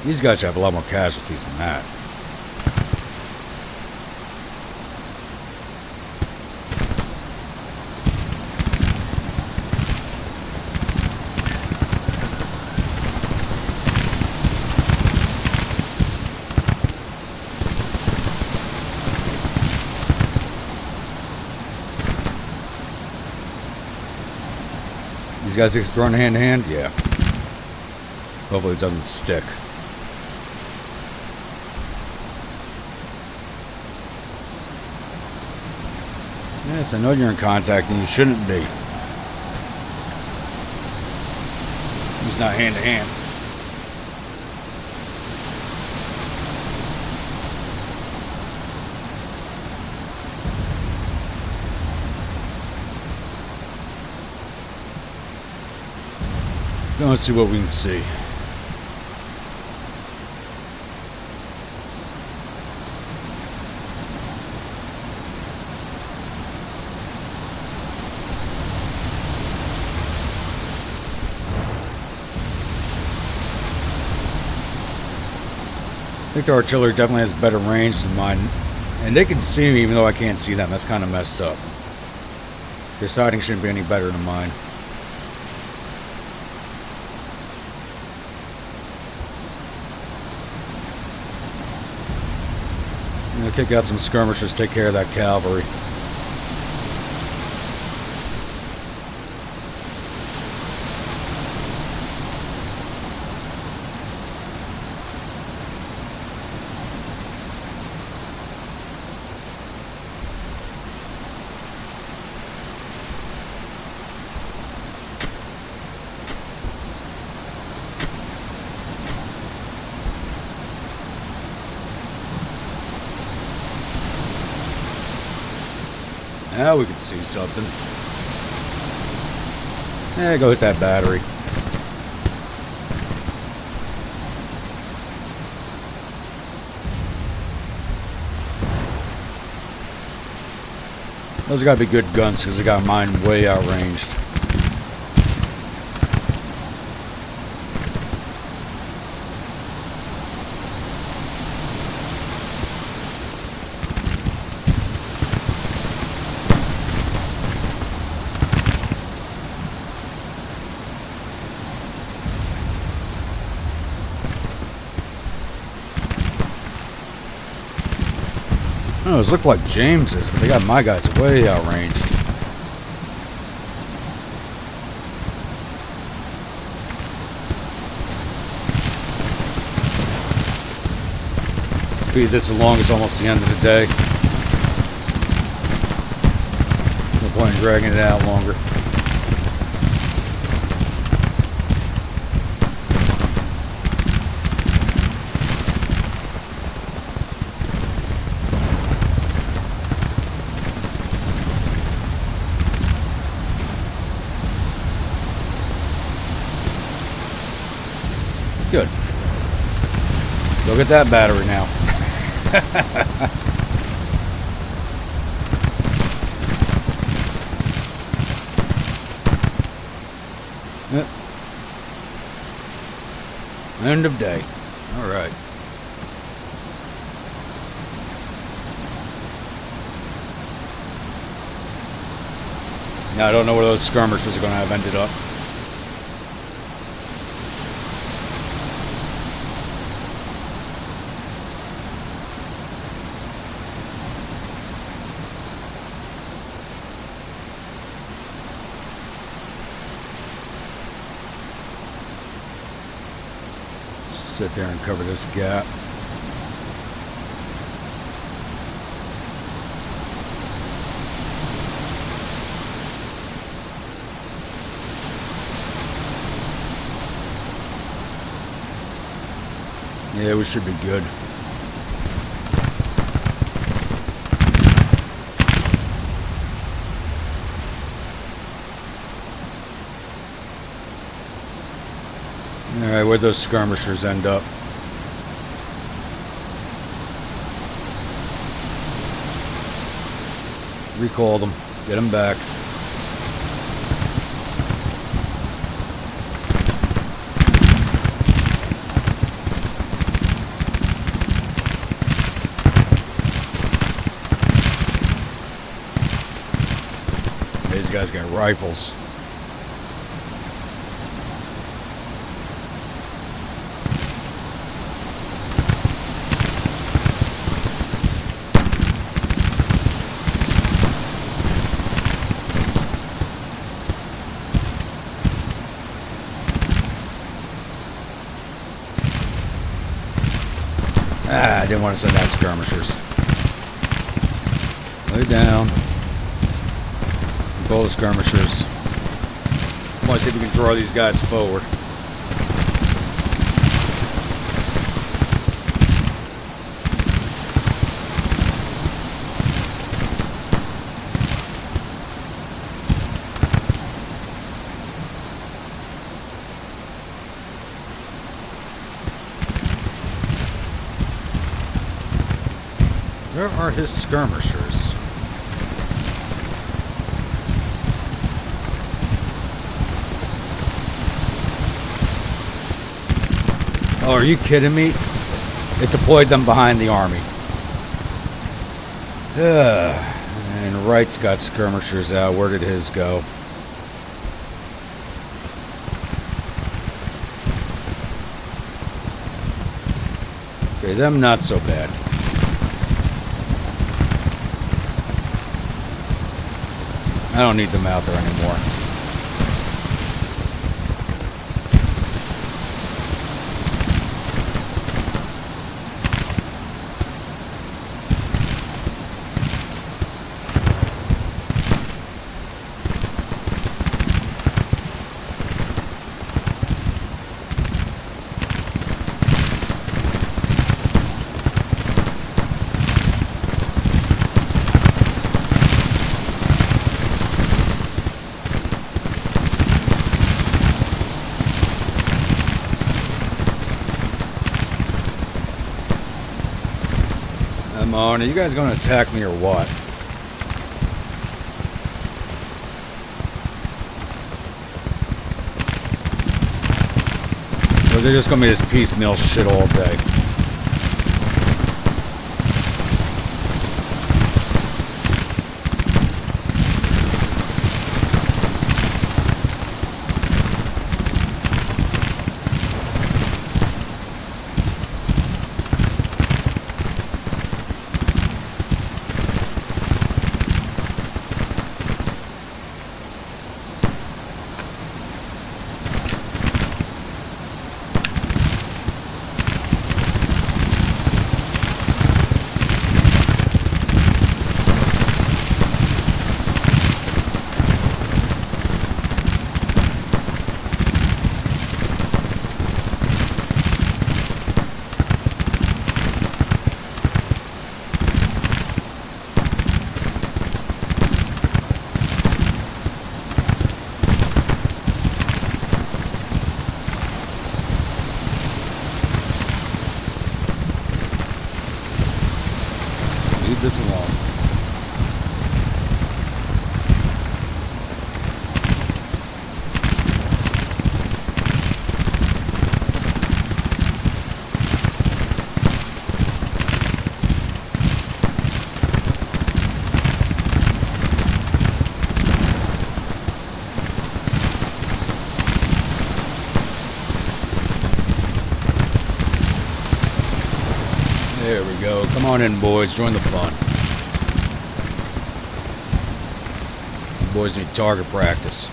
A: These guys should have a lot more casualties than that. These guys run hand to hand? Yeah. Hopefully it doesn't stick. Yes, I know you're in contact and you shouldn't be. He's not hand to hand. Let's see what we can see. I think the artillery definitely has better range than mine. And they can see me even though I can't see them. That's kind of messed up. Their sighting shouldn't be any better than mine. I'm going to kick out some skirmishers, take care of that cavalry. Now we can see something. Go hit that battery. Those gotta be good guns because they got mine way outranged. Those look like James's, but they got my guys way outranged. Speed this along, it's almost the end of the day. No point in dragging it out longer. Good. Go get that battery now. Yep. End of day. All right. Now I don't know where those skirmishers are going to have ended up. Sit there and cover this gap. Yeah, we should be good. Alright, where'd those skirmishers end up? Recall them. Get them back. These guys got rifles. Ah, I didn't want to send out skirmishers. Lay down. Control the skirmishers. I want to see if we can draw these guys forward. Where are his skirmishers? Oh, are you kidding me? It deployed them behind the army. And Wright's got skirmishers out. Where did his go? Okay, them not so bad. I don't need them out there anymore. Are you guys going to attack me or what? Or they're just going to be this piecemeal shit all day? This along. There we go. Come on in, boys. Join the fun. Boys need target practice.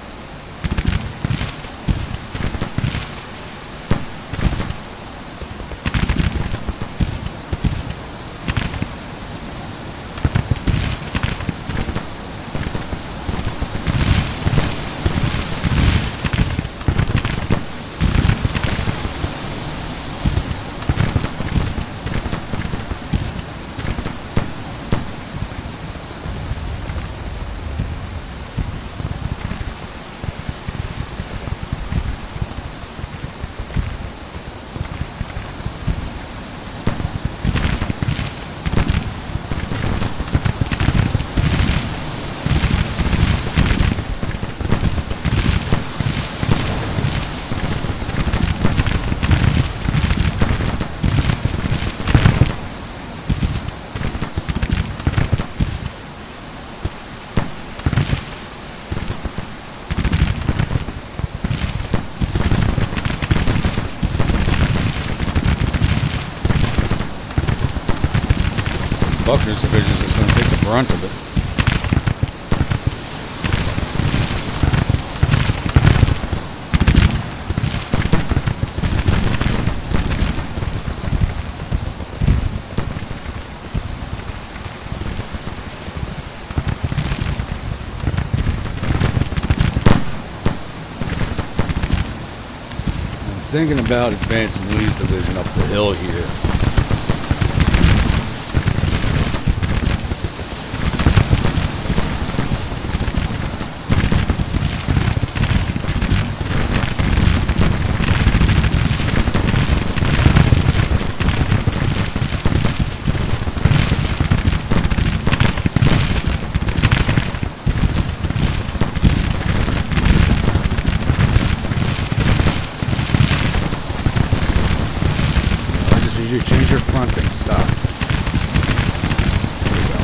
A: Buckner's division is going to take the brunt of it. Thinking about advancing Lee's division up the hill here. You change your fronting stop. There we go.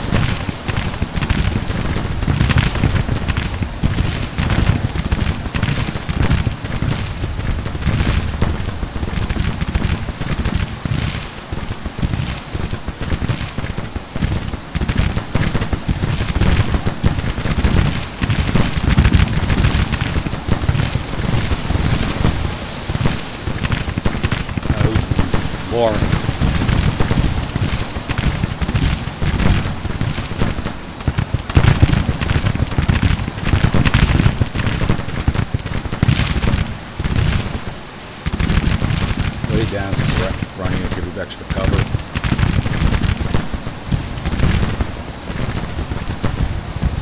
A: Boring. Lay down, so it's right in front of you, give you extra cover.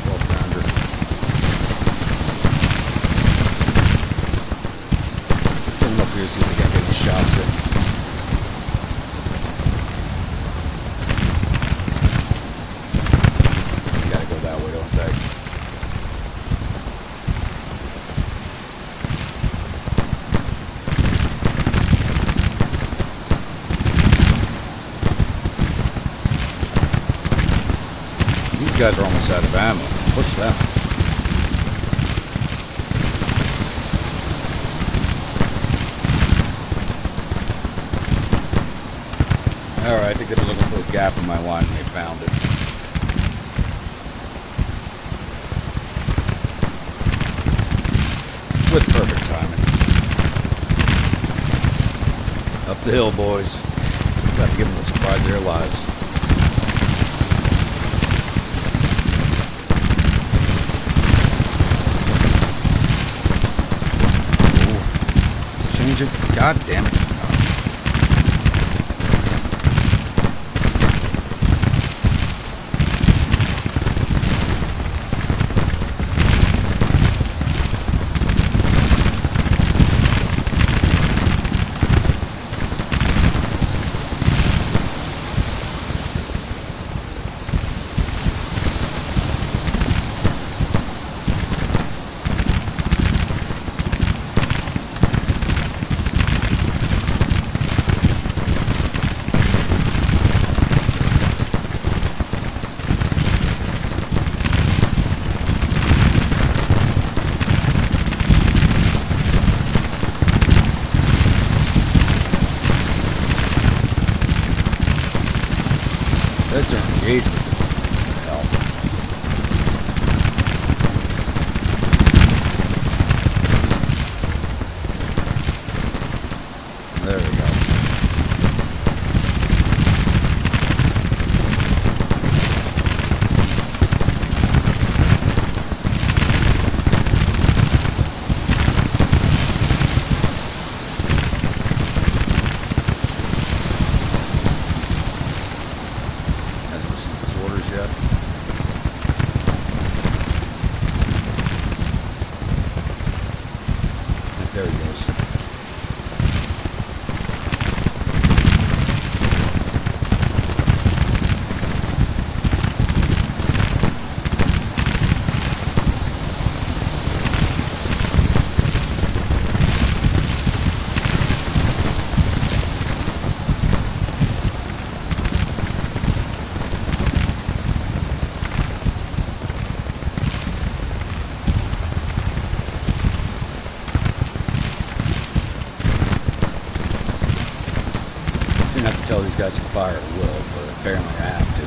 A: Well-pounder. Put them up here, see if we can get any shots in. These guys are almost out of ammo. Push them. Alright, I think they were looking for a gap in my line and they found it. With perfect timing. Up the hill, boys. Got to give them a surprise of their lives. Change it. God damn it. That's their engagement. Hell. There we go. There he goes. Have to tell these guys to fire at will, but apparently I have to.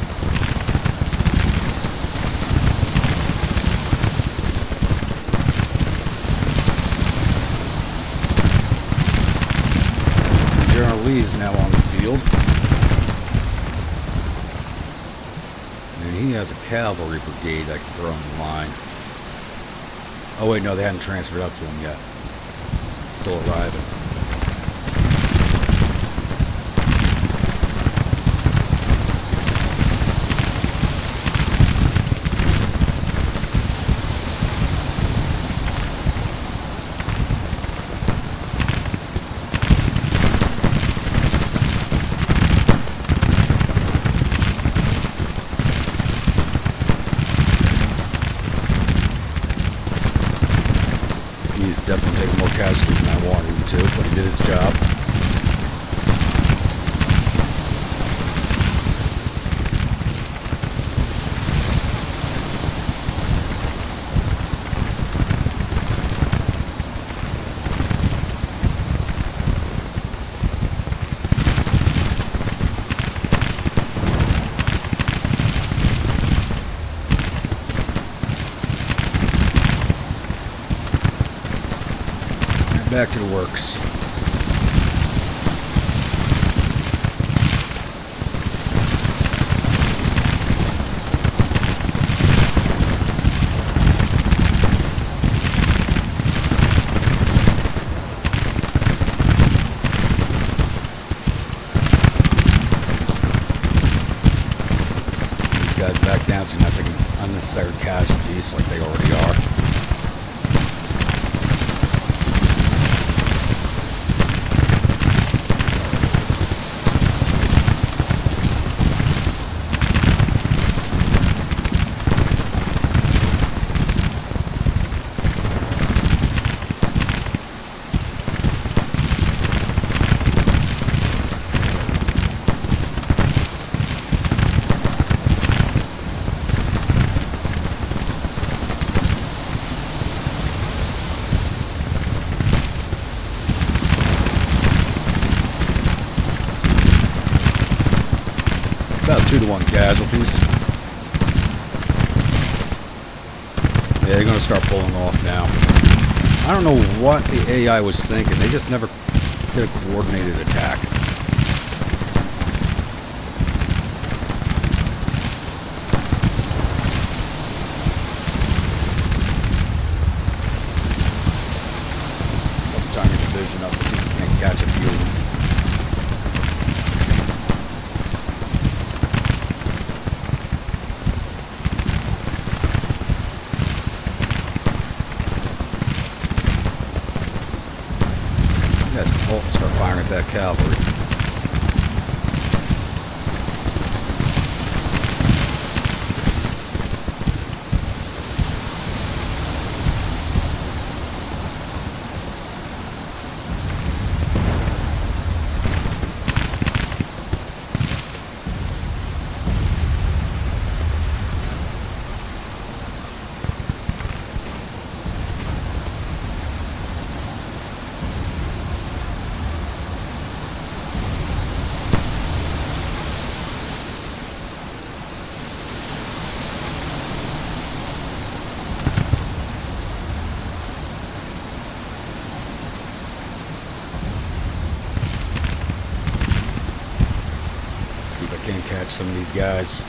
A: General Lee is now on the field. And he has a cavalry brigade I can throw in line. Oh wait, no, they hadn't transferred up to him yet. Still arriving. casualties than I wanted him to, but he did his job. Back to the works. These guys back down so you're not taking unnecessary casualties like they already are. About 2-to-1 casualties. Yeah, they're going to start pulling off now. I don't know what the AI was thinking. They just never did a coordinated attack. Time your division up to see if you can catch a few of them. Start firing at that cavalry. Can't catch some of these guys.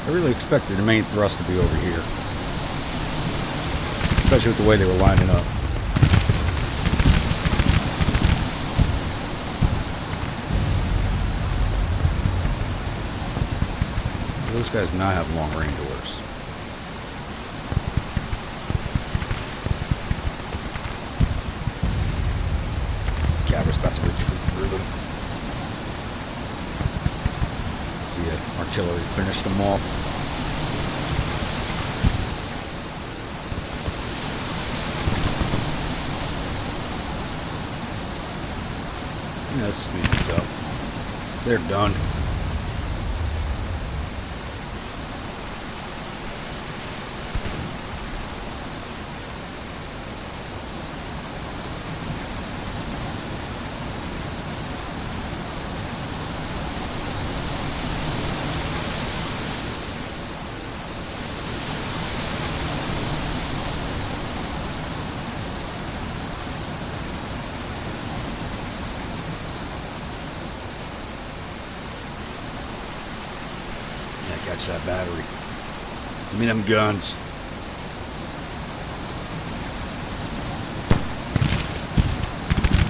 A: I really expected the main thrust to be over here, especially with the way they were lining up. Those guys do not have long range orders. About to retreat through them. See if artillery finished them off. Yeah, let's speed this up. They're done. Catch that battery. Give me them guns.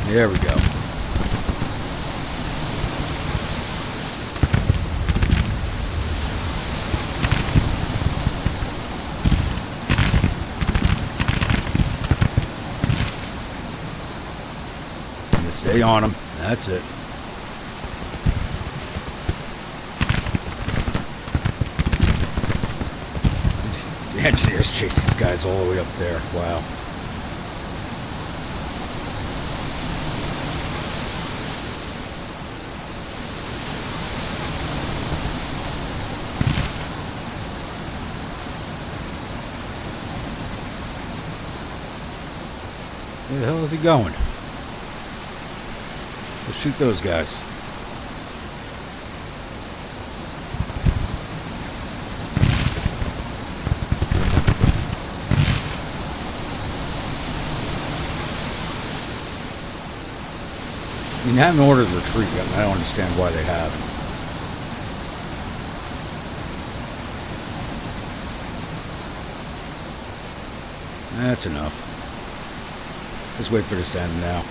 A: There we go. And stay on them. That's it. The engineers chase these guys all the way up there. Wow. Where the hell is he going? Let's shoot those guys. I mean, they haven't ordered retreat yet, and I don't understand why they haven't. That's enough. Let's wait for this to end now.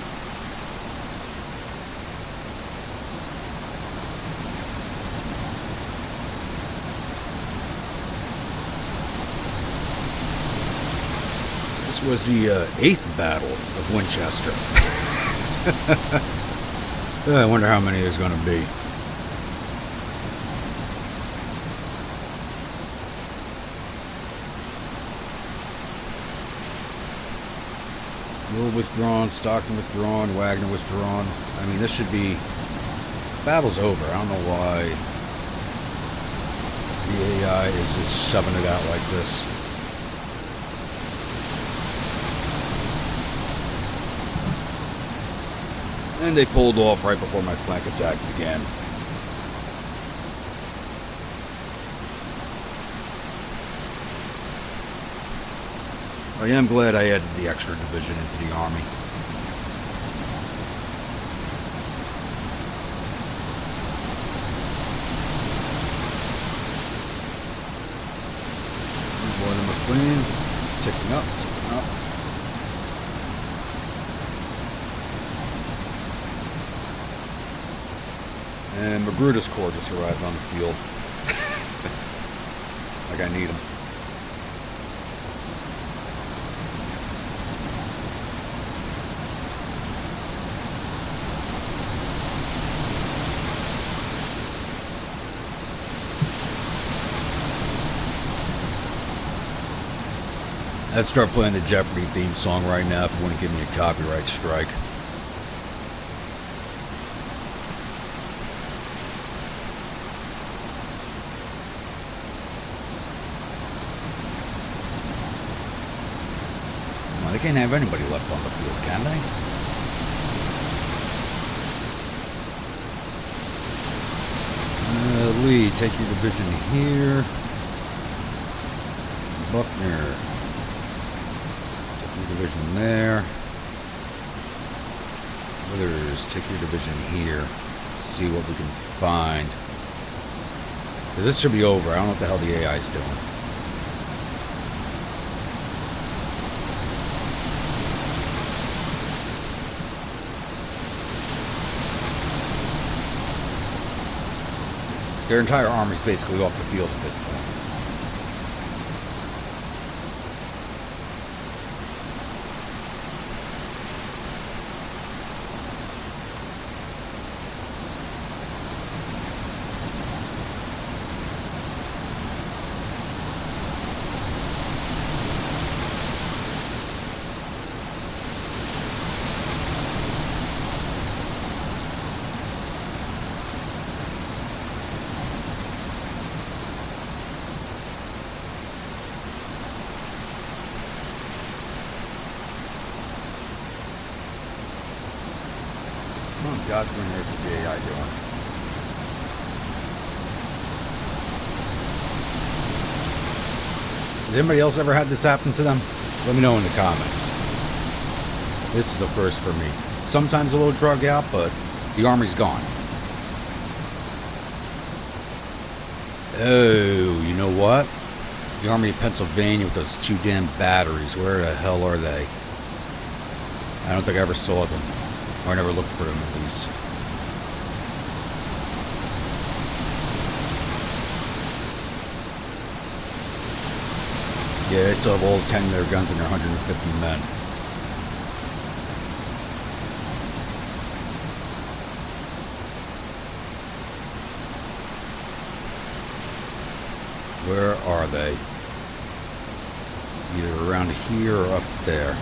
A: This was the 8th Battle of Winchester. I wonder how many there's going to be. Will withdrawn, Stockton withdrawn, Wagner withdrawn. I mean, this should be... Battle's over. I don't know why the AI is just shoving it out like this. And they pulled off right before my flank attack began. I am glad I added the extra division into the army. More than McLean. It's ticking up, ticking up. And Magruder's Corps just arrived on the field. Like I need them. I'd start playing the Jeopardy theme song right now if you want to give me a copyright strike. Well, they can't have anybody left on the field, can they? Lee, take your division here. Buckner. Division there. Withers, take your division here. Let's see what we can find. Because this should be over. I don't know what the hell the AI is doing. Their entire army is basically off the field at this point. God's green earth is the AI doing. Has anybody else ever had this happen to them? Let me know in the comments. This is the first for me. Sometimes a little drug out, but the army's gone. Oh, you know what? The Army of Pennsylvania with those 2 damn batteries. Where the hell are they? I don't think I ever saw them. Or I never looked for them, at least. Yeah, they still have all 10 of their guns and their 150 men. Where are they? either around here or up there.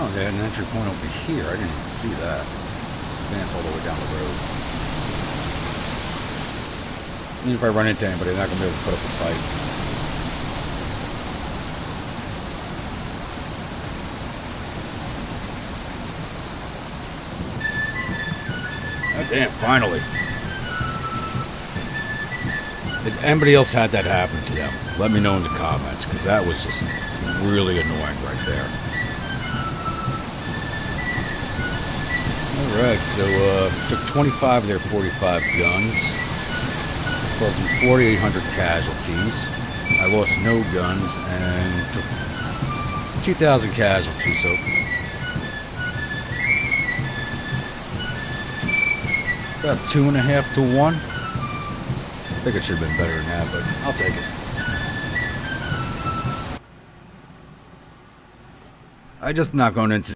A: Oh, they had an entry point over here. I didn't even see that. Advance all the way down the road. Even if I run into anybody, they're not going to be able to put up a fight. Oh, damn, finally. Has anybody else had that happen to them? Let me know in the comments, because that was just really annoying right there. Alright, so took 25 of their 45 guns, causing 4,800 casualties. I lost no guns and took 2,000 casualties, so about 2.5 to 1. I think it should have been better than that, but I'll take it. I just not going into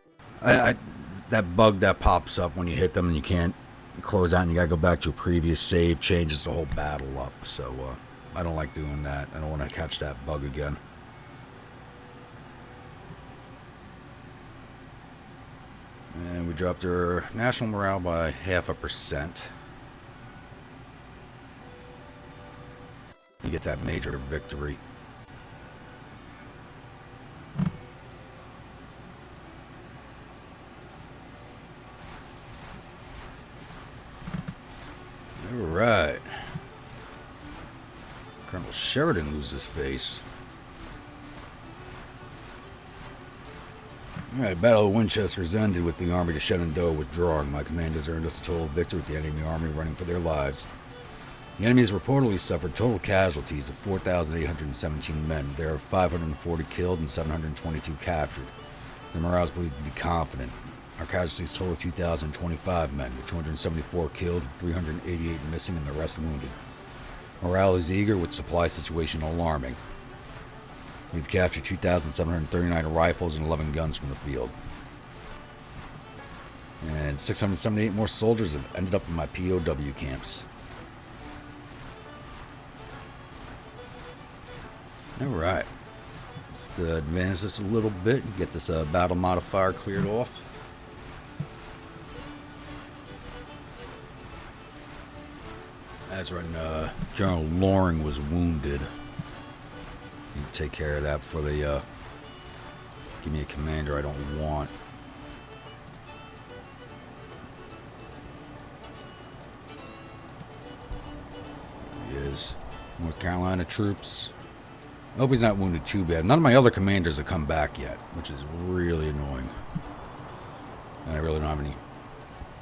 A: that bug that pops up when you hit them and you can't close out and you gotta go back to a previous save, changes the whole battle up. So I don't like doing that. I don't want to catch that bug again. And we dropped our national morale by 0.5%. You get that major victory. Alright. Colonel Sheridan loses face. Alright, Battle of Winchester's ended with the army to Shenandoah withdrawing. My commanders earned us a total victory with the enemy army running for their lives. The enemy has reportedly suffered total casualties of 4,817 men. There are 540 killed and 722 captured. The morale is believed to be confident. Our casualties total 2,025 men, with 274 killed, 388 missing, and the rest wounded. Morale is eager, with supply situation alarming. We've captured 2,739 rifles and 11 guns from the field. And 678 more soldiers have ended up in my POW camps. Alright. Let's advance this a little bit and get this battle modifier cleared off. That's when General Loring was wounded. Need to take care of that before they give me a commander I don't want. There he is. North Carolina troops. I hope he's not wounded too bad. None of my other commanders have come back yet, which is really annoying. And I really don't have any.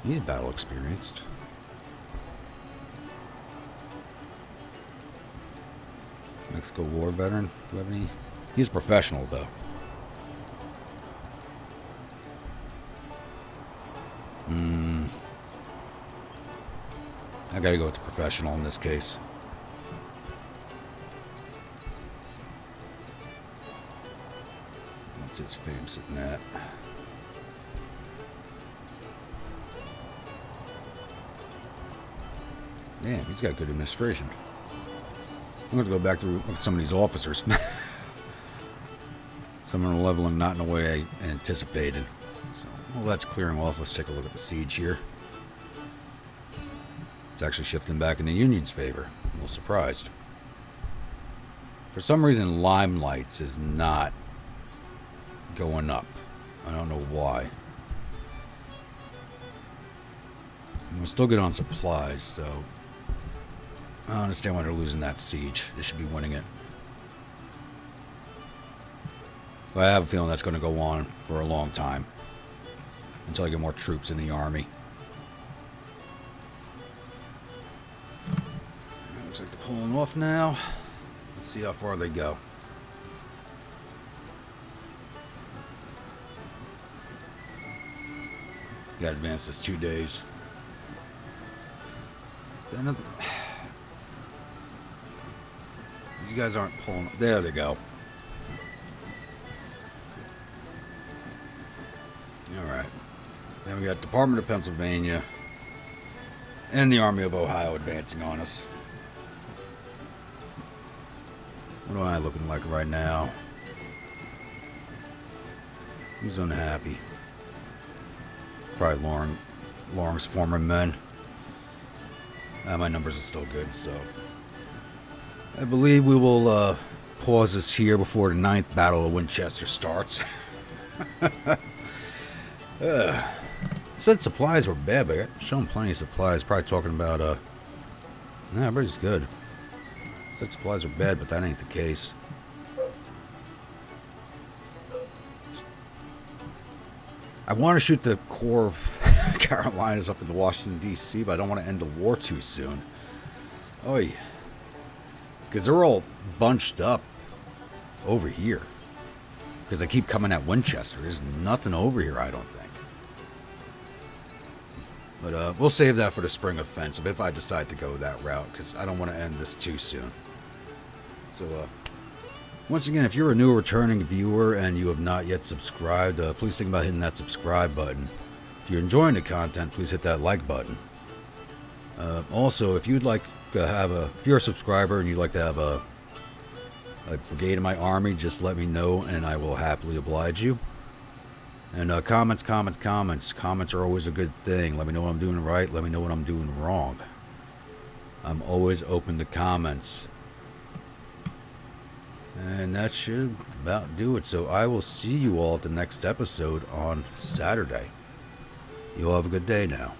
A: He's battle experienced. Mexico War veteran. Do you have any? He's professional though. I gotta go with the professional in this case. What's his fame sitting at? Damn, he's got good administration. I'm going to go back to look at some of these officers. Some of them are leveling not in the way I anticipated. So, well, that's clearing off. Let's take a look at the siege here. It's actually shifting back in the Union's favor. I'm a little surprised. For some reason, Limelights is not going up. I don't know why. we're still good on supplies, so I don't understand why they're losing that siege. They should be winning it. But I have a feeling that's going to go on for a long time until I get more troops in the army. Looks like they're pulling off now. Let's see how far they go. You got to advance this 2 days. Is that another... These guys aren't pulling... There they go. Alright. Then we got Department of Pennsylvania and the Army of Ohio advancing on us. What am I looking like right now? Who's unhappy? Probably Long's former men. My numbers are still good, so I believe we will pause this here before the 9th Battle of Winchester starts. Said supplies were bad, but I got shown plenty of supplies. Probably talking about nah, everybody's good. Said supplies are bad, but that ain't the case. I want to shoot the Corps of Carolinas up into Washington, D.C., but I don't want to end the war too soon. Oh, yeah. Because they're all bunched up over here. Because they keep coming at Winchester. There's nothing over here, I don't think. But we'll save that for the spring offensive if I decide to go that route, because I don't want to end this too soon. So, once again, if you're a new or returning viewer and you have not yet subscribed, please think about hitting that subscribe button. If you're enjoying the content, please hit that like button. Also, if you'd like to have if you're a subscriber and you'd like to have a brigade in my army, just let me know and I will happily oblige you. And comments. Comments are always a good thing. Let me know what I'm doing right. Let me know what I'm doing wrong. I'm always open to comments. And that should about do it. So I will see you all at the next episode on Saturday. You all have a good day now.